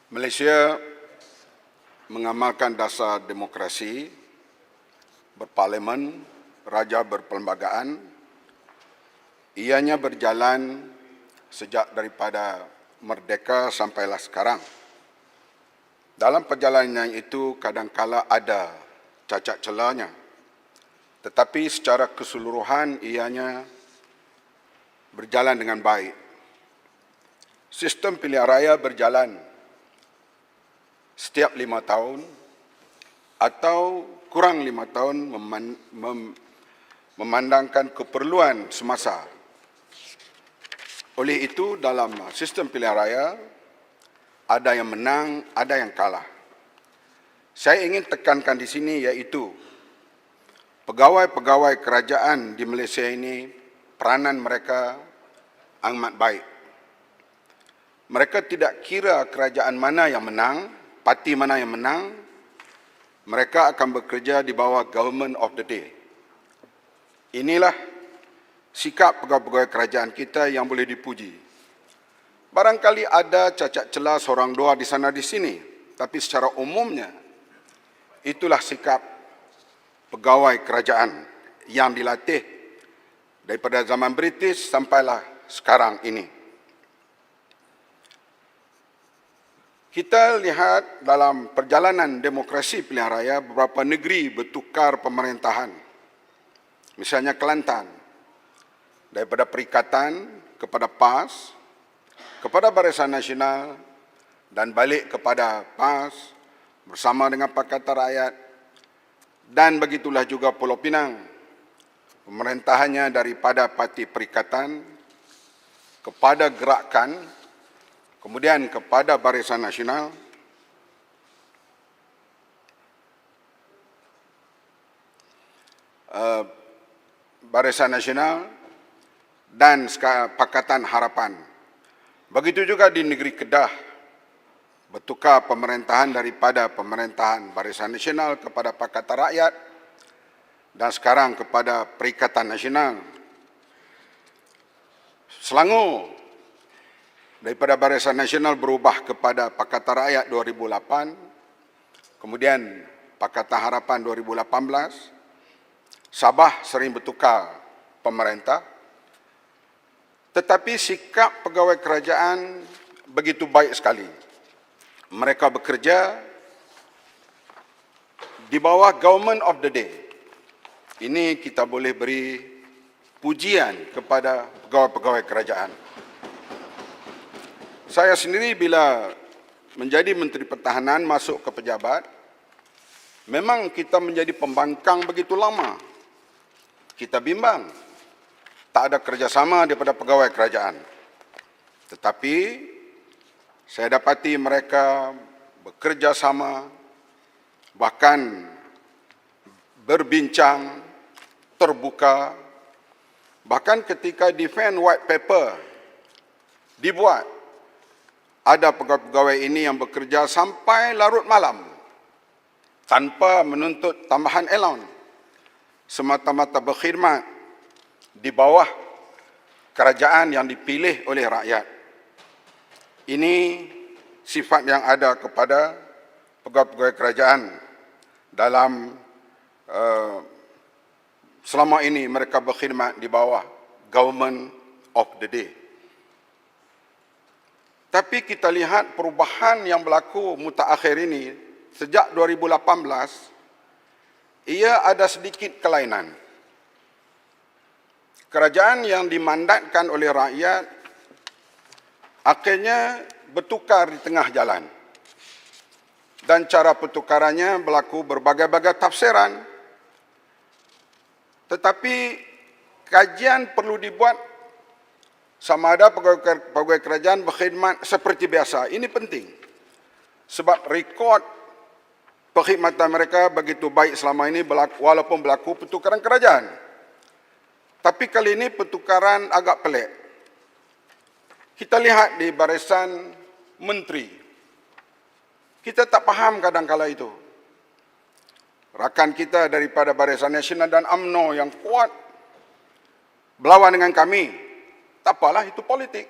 Malaysia mengamalkan dasar demokrasi, berparlimen, raja berperlembagaan. Ianya berjalan sejak daripada merdeka sampailah sekarang. Dalam perjalanan itu kadangkala ada cacat celanya, tetapi secara keseluruhan ianya berjalan dengan baik. Sistem pilihan raya berjalan setiap 5 tahun atau kurang 5 tahun memandangkan keperluan semasa. Oleh itu, dalam sistem pilihan raya, ada yang menang, ada yang kalah. Saya ingin tekankan di sini iaitu pegawai-pegawai kerajaan di Malaysia ini, peranan mereka amat baik. Mereka tidak kira kerajaan mana yang menang, parti mana yang menang, mereka akan bekerja di bawah government of the day. Inilah sikap pegawai-pegawai kerajaan kita yang boleh dipuji. Barangkali ada cacat celah seorang dua di sana di sini, tapi secara umumnya itulah sikap pegawai kerajaan yang dilatih daripada zaman British sampailah sekarang ini. Kita lihat dalam perjalanan demokrasi pilihan raya, beberapa negeri bertukar pemerintahan. Misalnya Kelantan, daripada Perikatan kepada PAS, kepada Barisan Nasional, dan balik kepada PAS bersama dengan Pakatan Rakyat, dan begitulah juga Pulau Pinang. Pemerintahannya daripada Parti Perikatan kepada Gerakan, kemudian kepada Barisan Nasional, Barisan Nasional dan Pakatan Harapan. Begitu juga di negeri Kedah, bertukar pemerintahan daripada pemerintahan Barisan Nasional kepada Pakatan Rakyat dan sekarang kepada Perikatan Nasional. Selangor, daripada Barisan Nasional berubah kepada Pakatan Rakyat 2008, kemudian Pakatan Harapan 2018. Sabah sering bertukar pemerintah, tetapi sikap pegawai kerajaan begitu baik sekali. Mereka bekerja di bawah government of the day. Ini kita boleh beri pujian kepada pegawai-pegawai kerajaan. Saya sendiri bila menjadi Menteri Pertahanan masuk ke pejabat, memang kita menjadi pembangkang begitu lama. Kita bimbang, tak ada kerjasama daripada pegawai kerajaan. Tetapi saya dapati mereka bekerja sama, bahkan berbincang, terbuka. Bahkan ketika Defence White Paper dibuat, ada pegawai-pegawai ini yang bekerja sampai larut malam tanpa menuntut tambahan allowance, semata-mata berkhidmat di bawah kerajaan yang dipilih oleh rakyat. Ini sifat yang ada kepada pegawai-pegawai kerajaan dalam selama ini mereka berkhidmat di bawah government of the day. Tapi kita lihat perubahan yang berlaku mutakhir ini sejak 2018, ia ada sedikit kelainan. Kerajaan yang dimandatkan oleh rakyat akhirnya bertukar di tengah jalan. Dan cara pertukarannya berlaku berbagai-bagai tafsiran. Tetapi kajian perlu dibuat sama ada pegawai kerajaan berkhidmat seperti biasa. Ini penting. Sebab rekod perkhidmatan mereka begitu baik selama ini walaupun berlaku pertukaran kerajaan. Tapi kali ini pertukaran agak pelik. Kita lihat di barisan menteri. Kita tak faham kadang-kala itu. Rakan kita daripada Barisan Nasional dan UMNO yang kuat berlawan dengan kami. Tak apalah, itu politik.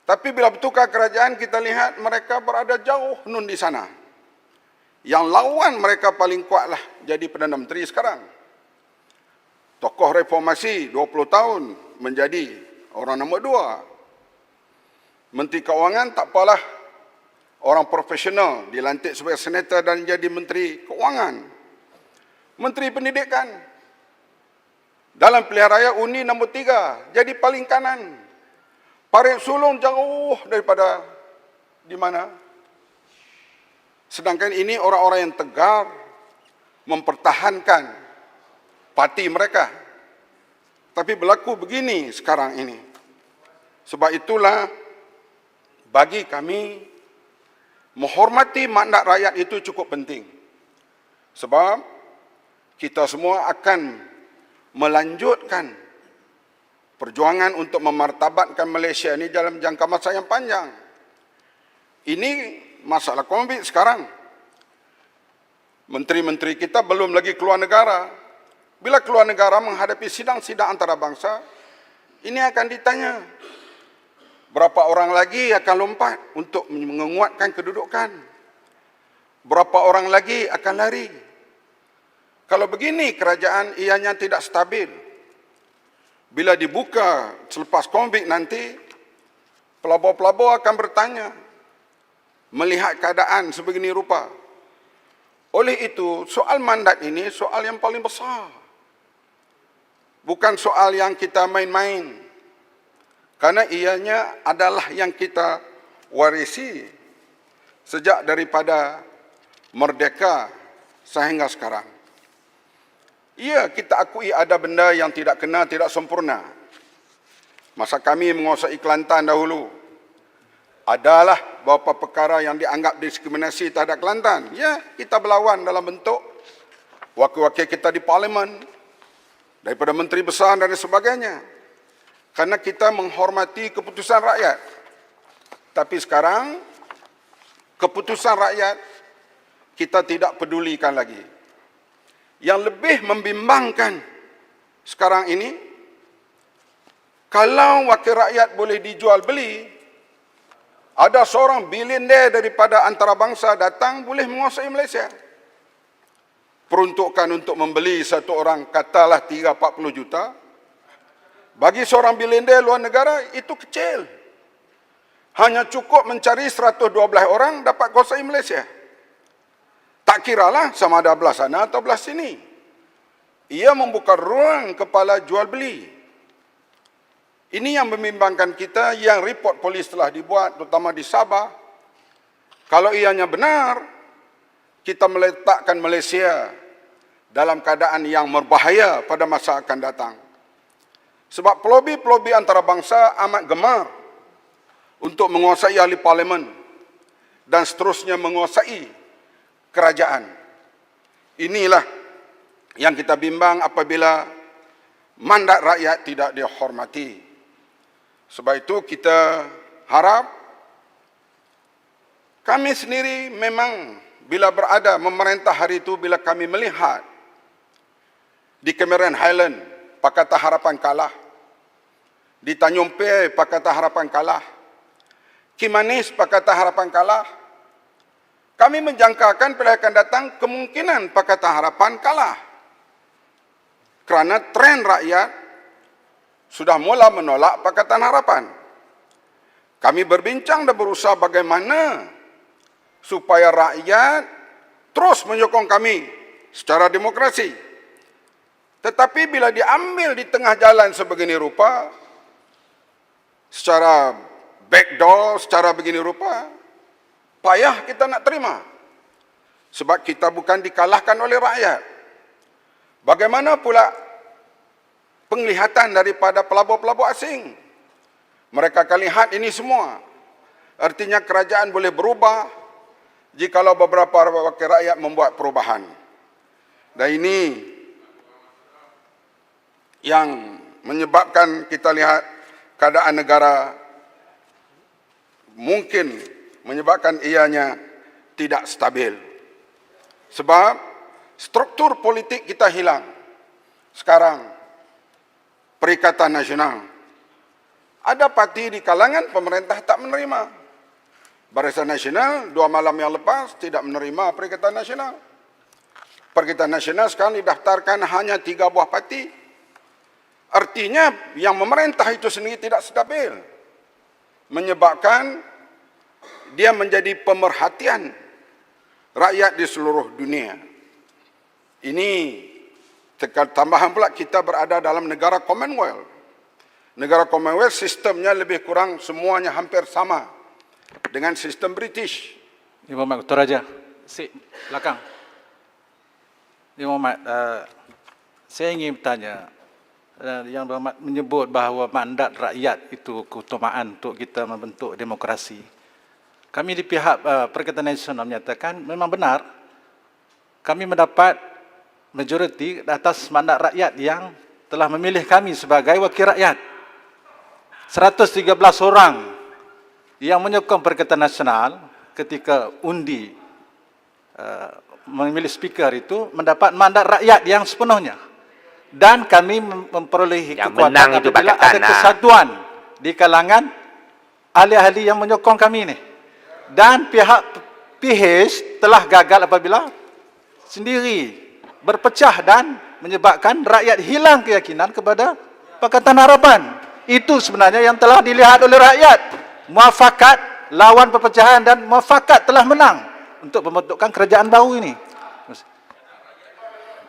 Tapi bila bertukar kerajaan, kita lihat mereka berada jauh nun di sana. Yang lawan mereka paling kuatlah jadi Perdana Menteri sekarang. Tokoh reformasi 20 tahun menjadi orang nombor 2. Menteri Keuangan tak apalah, orang profesional dilantik sebagai senator dan jadi Menteri Keuangan. Menteri Pendidikan dalam pilihan raya undi nombor 3 jadi paling kanan. Parit sulung jauh daripada di mana. Sedangkan ini orang-orang yang tegar mempertahankan parti mereka. Tapi berlaku begini sekarang ini. Sebab itulah bagi kami menghormati mandat rakyat itu cukup penting. Sebab kita semua akan melanjutkan perjuangan untuk memartabatkan Malaysia ini dalam jangka masa yang panjang. Ini masalah COVID sekarang. Menteri-menteri kita belum lagi keluar negara. Bila keluar negara menghadapi sidang-sidang antarabangsa, ini akan ditanya, berapa orang lagi akan lompat untuk menguatkan kedudukan? Berapa orang lagi akan lari? Kalau begini kerajaan ianya tidak stabil. Bila dibuka selepas COVID nanti, pelabur-pelabur akan bertanya, melihat keadaan sebegini rupa. Oleh itu, soal mandat ini soal yang paling besar. Bukan soal yang kita main-main. Karena ianya adalah yang kita warisi sejak daripada merdeka sehingga sekarang. Ya, kita akui ada benda yang tidak kena, tidak sempurna. Masa kami menguasai Kelantan dahulu, adalah beberapa perkara yang dianggap diskriminasi terhadap Kelantan. Ya, kita berlawan dalam bentuk wakil-wakil kita di Parlimen, daripada menteri besar dan sebagainya. Karena kita menghormati keputusan rakyat. Tapi sekarang, keputusan rakyat kita tidak pedulikan lagi. Yang lebih membimbangkan sekarang ini, kalau wakil rakyat boleh dijual beli, ada seorang bilioner daripada antarabangsa datang boleh menguasai Malaysia. Peruntukan untuk membeli satu orang katalah 3-40 juta, bagi seorang bilioner luar negara itu kecil. Hanya cukup mencari 112 orang dapat kuasai Malaysia. Tak kiralah sama ada belah sana atau belah sini. Ia membuka ruang kepala jual beli. Ini yang membimbangkan kita, yang report polis telah dibuat, terutama di Sabah. Kalau ianya benar, kita meletakkan Malaysia dalam keadaan yang berbahaya pada masa akan datang. Sebab pelobi-pelobi antarabangsa amat gemar untuk menguasai ahli parlimen dan seterusnya menguasai kerajaan. Inilah yang kita bimbang apabila mandat rakyat tidak dihormati. Sebab itu kita harap kami sendiri memang bila berada memerintah hari itu, bila kami melihat di Cameron Highland Pakatan Harapan kalah, di Tanjung Piai Pakatan Harapan kalah, Kimanis Pakatan Harapan kalah, kami menjangkakan pada akan datang kemungkinan Pakatan Harapan kalah. Kerana tren rakyat sudah mula menolak Pakatan Harapan. Kami berbincang dan berusaha bagaimana supaya rakyat terus menyokong kami secara demokrasi. Tetapi bila diambil di tengah jalan sebegini rupa, secara backdoor, secara begini rupa, payah kita nak terima. Sebab kita bukan dikalahkan oleh rakyat. Bagaimana pula penglihatan daripada pelabur-pelabur asing? Mereka akan lihat ini semua. Artinya kerajaan boleh berubah jikalau beberapa wakil rakyat membuat perubahan. Dan ini yang menyebabkan kita lihat keadaan negara mungkin menyebabkan ianya tidak stabil. Sebab struktur politik kita hilang. Sekarang, Perikatan Nasional Ada parti di kalangan pemerintah tak menerima. Barisan Nasional 2 malam yang lepas tidak menerima Perikatan Nasional. Perikatan Nasional sekarang didaftarkan hanya 3 buah parti. Artinya yang memerintah itu sendiri tidak stabil. Menyebabkan dia menjadi pemerhatian rakyat di seluruh dunia. Ini tambahan pula kita berada dalam negara Commonwealth. Negara Commonwealth sistemnya lebih kurang semuanya hampir sama dengan sistem British. Ini Muhammad Ketua Raja. Belakang. Ini Muhammad, saya ingin bertanya, yang Muhammad menyebut bahawa mandat rakyat itu keutamaan untuk kita membentuk demokrasi. Kami di pihak Perikatan Nasional menyatakan memang benar kami mendapat majoriti atas mandat rakyat yang telah memilih kami sebagai wakil rakyat. 113 orang yang menyokong Perikatan Nasional ketika undi memilih speaker itu mendapat mandat rakyat yang sepenuhnya. Dan kami memperolehi yang kekuatan apabila ada kesatuan di kalangan ahli-ahli yang menyokong kami ini. Dan pihak PH telah gagal apabila sendiri berpecah dan menyebabkan rakyat hilang keyakinan kepada Pakatan Harapan. Itu sebenarnya yang telah dilihat oleh rakyat. Muafakat lawan perpecahan dan muafakat telah menang untuk pembentukan kerajaan baru ini.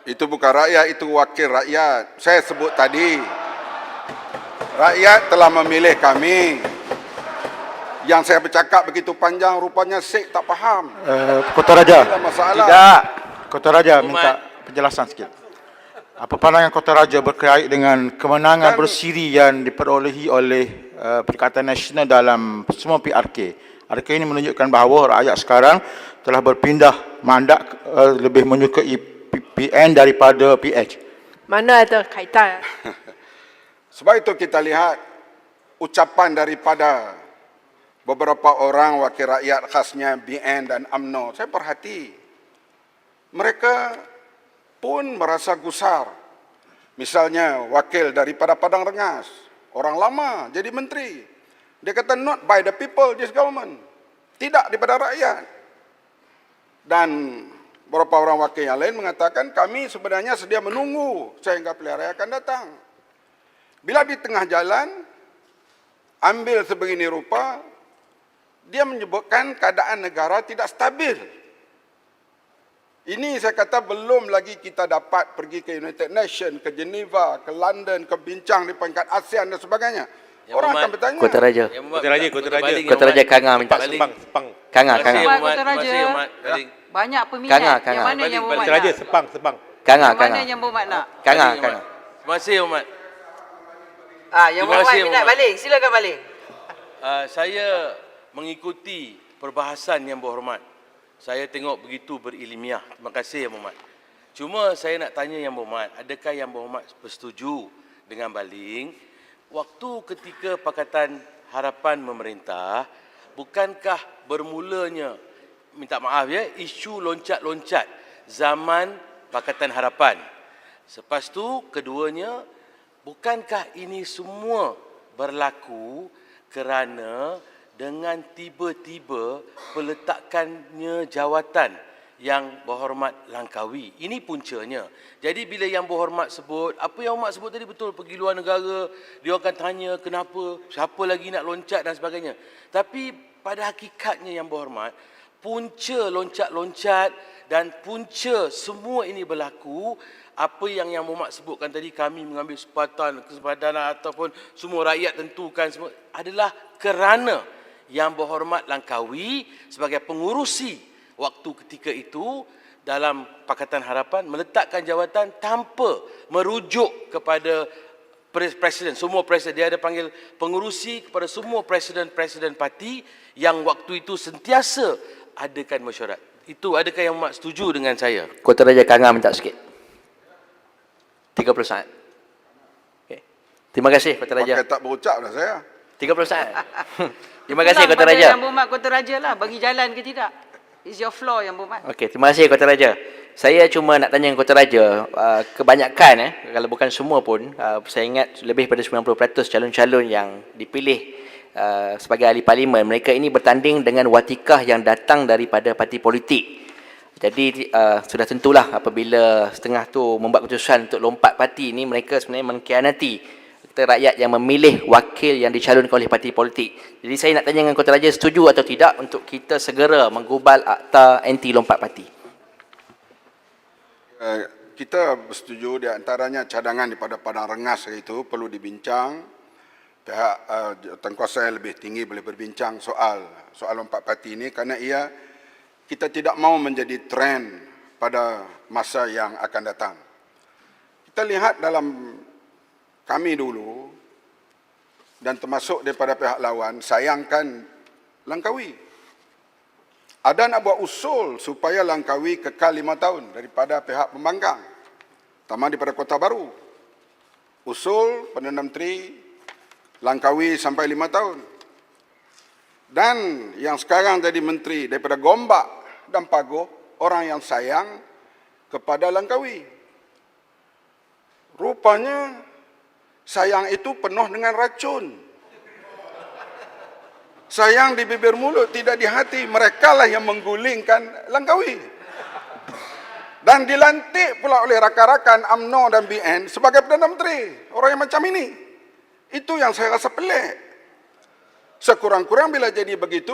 Itu bukan rakyat, itu wakil rakyat. Saya sebut tadi, rakyat telah memilih kami. Yang saya bercakap begitu panjang, rupanya Syekh tak faham. Ketua Raja, Tidak. Ketua Raja minta penjelasan sikit. Apa pandangan Ketua Raja berkait dengan kemenangan bersiri yang diperolehi oleh Perikatan Nasional dalam semua PRK? Adakah ini menunjukkan bahawa rakyat sekarang telah berpindah mandat lebih menyukai PN daripada PH? Mana ada kaitan? Sebab itu kita lihat ucapan daripada beberapa orang wakil rakyat khasnya BN dan UMNO. Saya perhati, mereka pun merasa gusar. Misalnya wakil daripada Padang Rengas, orang lama jadi menteri. Dia kata not by the people this government. Tidak daripada rakyat. Dan beberapa orang wakil yang lain mengatakan kami sebenarnya sedia menunggu sehingga pilihan raya akan datang. Bila di tengah jalan ambil sebegini rupa, dia menyebutkan keadaan negara tidak stabil. Ini saya kata belum lagi kita dapat pergi ke United Nations, ke Geneva, ke London, ke bincang di peringkat ASEAN dan sebagainya. Orang akan bertanya. Kota Raja. Kota Raja Kanga minta. Kanga. Kota Raja. Banyak peminat. Yang mana yang bermakna? Kota Raja, Sepang. Yang mana yang bermakna? Kanga. Terima kasih, Umat. Yang Terima kasih, minat Muhammad. balik. Silakan balik. Saya mengikuti perbahasan yang berhormat. Saya tengok begitu berilmiah. Terima kasih, Yang Berhormat. Cuma saya nak tanya Yang Berhormat, adakah Yang Berhormat bersetuju dengan Baling, waktu ketika Pakatan Harapan memerintah, bukankah bermulanya, minta maaf ya, isu loncat-loncat zaman Pakatan Harapan. Selepas tu, keduanya, bukankah ini semua berlaku kerana dengan tiba-tiba peletakannya jawatan Yang Berhormat Langkawi. Ini puncanya. Jadi bila Yang Berhormat sebut, apa Yang Berhormat sebut tadi betul, pergi luar negara, dia akan tanya kenapa, siapa lagi nak loncat dan sebagainya. Tapi pada hakikatnya Yang Berhormat, punca loncat-loncat dan punca semua ini berlaku, apa yang Yang Berhormat sebutkan tadi, kami mengambil kesempatan ataupun semua rakyat tentukan semua, adalah kerana Yang Berhormat Langkawi sebagai pengurusi waktu ketika itu dalam Pakatan Harapan meletakkan jawatan tanpa merujuk kepada presiden, semua presiden. Dia ada panggil pengurusi kepada semua presiden parti yang waktu itu sentiasa adakan mesyuarat. Itu adakah Yang Berhormat setuju dengan saya? Kota Raja Kanga minta sikit. 30 saat. Okay. Terima kasih Kota Raja. Pakai tak berucap dah saya. 30 saat. Terima kasih Kota Raja. Yang Berhormat Kota Raja lah, bagi jalan ke tidak. Is your floor Yang Berhormat. Okey, terima kasih Kota Raja. Saya cuma nak tanya Kota Raja, kebanyakan kalau bukan semua pun, saya ingat lebih pada 90% calon-calon yang dipilih sebagai ahli parlimen, mereka ini bertanding dengan watikah yang datang daripada parti politik. Jadi sudah tentulah apabila setengah tu membuat keputusan untuk lompat parti ini, mereka sebenarnya mengkhianati rakyat yang memilih wakil yang dicalonkan oleh parti politik. Jadi saya nak tanya dengan Kota Raja, setuju atau tidak untuk kita segera menggubal akta anti lompat parti? Kita bersetuju, di antaranya cadangan daripada Padang Rengas itu perlu dibincang. Pihak jawatankuasa yang lebih tinggi boleh berbincang soal lompat parti ini, kerana kita tidak mahu menjadi trend pada masa yang akan datang. Kita lihat dalam kami dulu, dan termasuk daripada pihak lawan, sayangkan Langkawi. Ada nak buat usul supaya Langkawi kekal 5 tahun daripada pihak pembangkang, terutama daripada Kota Baru. Usul Perdana Menteri Langkawi sampai 5 tahun. Dan yang sekarang jadi menteri daripada Gombak dan Pagoh, orang yang sayang kepada Langkawi. Rupanya sayang itu penuh dengan racun. Sayang di bibir mulut, tidak di hati. Mereka lah yang menggulingkan Langkawi. Dan dilantik pula oleh rakan-rakan UMNO dan BN sebagai Perdana Menteri. Orang yang macam ini. Itu yang saya rasa pelik. Sekurang-kurang bila jadi begitu,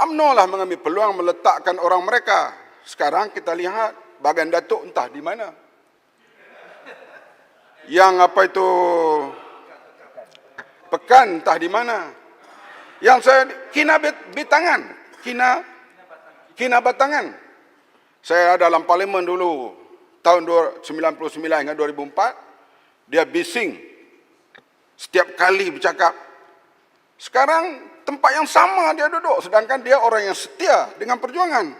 UMNO lah mengambil peluang meletakkan orang mereka. Sekarang kita lihat Bagan Datuk entah di mana. Yang apa itu, Pekan entah di mana. Yang saya Kina Batangan. Saya dalam parlimen dulu tahun 99 hingga 2004, dia bising setiap kali bercakap. Sekarang tempat yang sama dia duduk, sedangkan dia orang yang setia dengan perjuangan.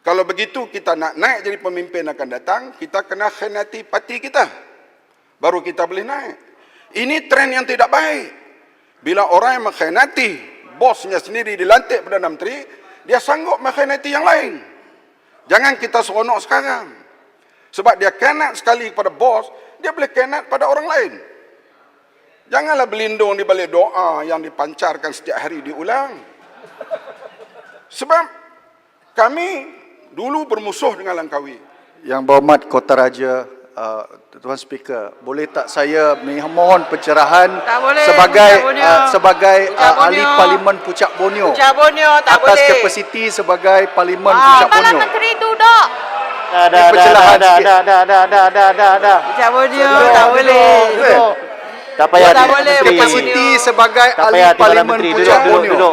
Kalau begitu kita nak naik jadi pemimpin akan datang, kita kena khianati parti kita, baru kita boleh naik. Ini tren yang tidak baik. Bila orang yang mengkhianati bosnya sendiri dilantik Perdana Menteri, dia sanggup mengkhianati yang lain. Jangan kita seronok sekarang. Sebab dia khianat sekali kepada bos, dia boleh khianat pada orang lain. Janganlah berlindung di balik doa yang dipancarkan setiap hari diulang. Sebab kami dulu bermusuh dengan Langkawi. Yang berhormat Kota Raja, Tuan Speaker, boleh tak saya mohon pencerahan sebagai ahli Parlimen Pucak Borneo Pucak Borneo tak atas boleh. kapasiti sebagai Parlimen Pucak Kepala Borneo. Menteri duduk. Pencerahan sikit. Pucak Borneo tak boleh. Tak payah Tak boleh, Menteri. Kapasiti sebagai Tak ahli payah Timbalan Parlimen Menteri Pucak duduk. Borneo.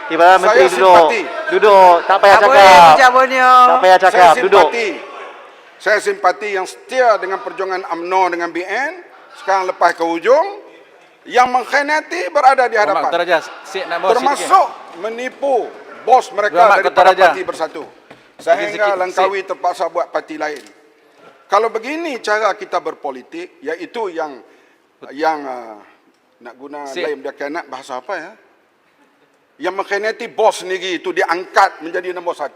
Timbalan Menteri Saya duduk. simpati. Duduk. Tak payah Tak boleh cakap. Pucak Borneo. Tak payah cakap. Duduk. Saya simpati yang setia dengan perjuangan UMNO dengan BN. Sekarang lepas ke hujung, yang mengkhianati berada di Berhormat Kota hadapan. Raja, Sik nak bawa Termasuk menipu bos mereka Berhormat Kota daripada Raja. parti bersatu. Sehingga Sikit, Langkawi terpaksa buat parti lain. Kalau begini cara kita berpolitik, iaitu yang nak guna lain dia khianat, bahasa apa ya? Yang mengkhianati bos sendiri itu diangkat menjadi nombor 1.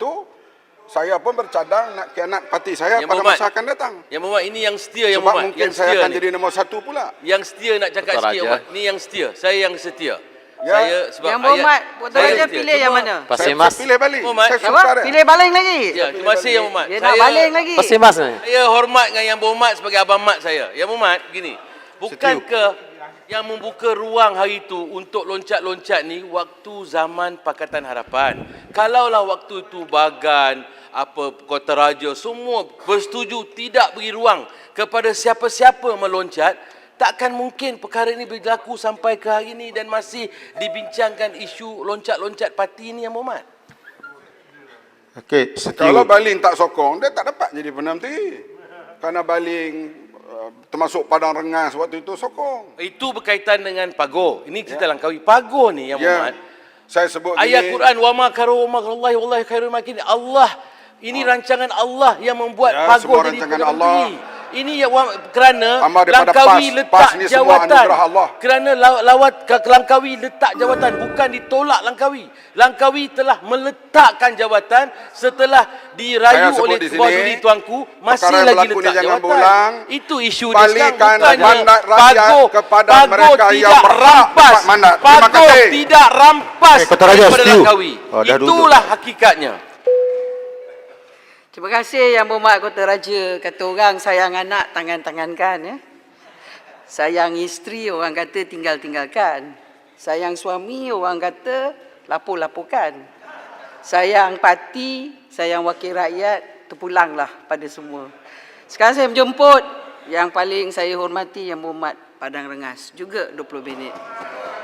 Saya pun bercadang nak khianat parti saya Yang pada Berhormat. masa akan datang. Yang Muhammad, ini yang setia yang Sebab Muhammad. mungkin Yang saya setia akan ni. jadi nombor 1 pula. Yang setia nak cakap Kota sikit Raja. Muhammad. Ni yang setia. Saya yang setia. Ya. Saya sebab Yang berhormat, Kota saya Raja setia. pilih yang Cuma- mana? Saya pilih balik. Muhammad. Saya Apa? suka dia. Pilih baling lagi? Ya, terima kasih yang Muhammad. Dia nak baling lagi. Mas ni. Saya hormat dengan Yang Berhormat sebagai abang mat saya. Yang Berhormat, begini. Bukankah yang membuka ruang hari itu untuk loncat-loncat ni waktu zaman Pakatan Harapan. Kalaulah waktu itu Bagan, Kota Raja, semua bersetuju tidak beri ruang kepada siapa-siapa meloncat, takkan mungkin perkara ini berlaku sampai ke hari ini dan masih dibincangkan isu loncat-loncat parti ini Yang Berhormat. Okey, setuju. Kalau Baling tak sokong, dia tak dapat jadi Perdana Menteri. Kerana Baling termasuk Padang Rengas waktu itu sokong. Itu berkaitan dengan Pagoh. Ini cerita Langkawi. Pagoh ni Yang Berhormat. Saya sebut Ayat gini, Quran wa ma karu ma wallahi wallahi khairul makin. Allah ini rancangan Allah yang membuat Ya, Pagoh semua jadi rancangan Perdana Allah. Menteri. Ini kerana Amal daripada Langkawi PAS. letak PAS ni semua jawatan. anugerah Allah. Kerana lawat ke Langkawi letak jawatan, bukan ditolak Langkawi. Langkawi telah meletakkan jawatan setelah dirayu Saya sebut oleh di Tuan sini, Duli Tuanku, masih perkara yang lagi berlaku ni letak jangan jawatan. berulang. Itu isu dia sekarang, Balikan bukannya mandat rakyat kepada mereka yang tidak berhak rampas. dapat mandat. Terima Pagoh kasih. tidak rampas Kota Raja, daripada setuju. Langkawi. Oh, dah duduk. Itulah hakikatnya. Terima kasih Yang Berhormat Kota Raja. Kata orang sayang anak tangan-tangankan ya. Sayang isteri orang kata tinggal-tinggalkan. Sayang suami orang kata lapor-laporkan. Sayang parti, sayang wakil rakyat, terpulanglah pada semua. Sekarang saya menjemput yang paling saya hormati Yang Berhormat Padang Rengas juga 20 minit.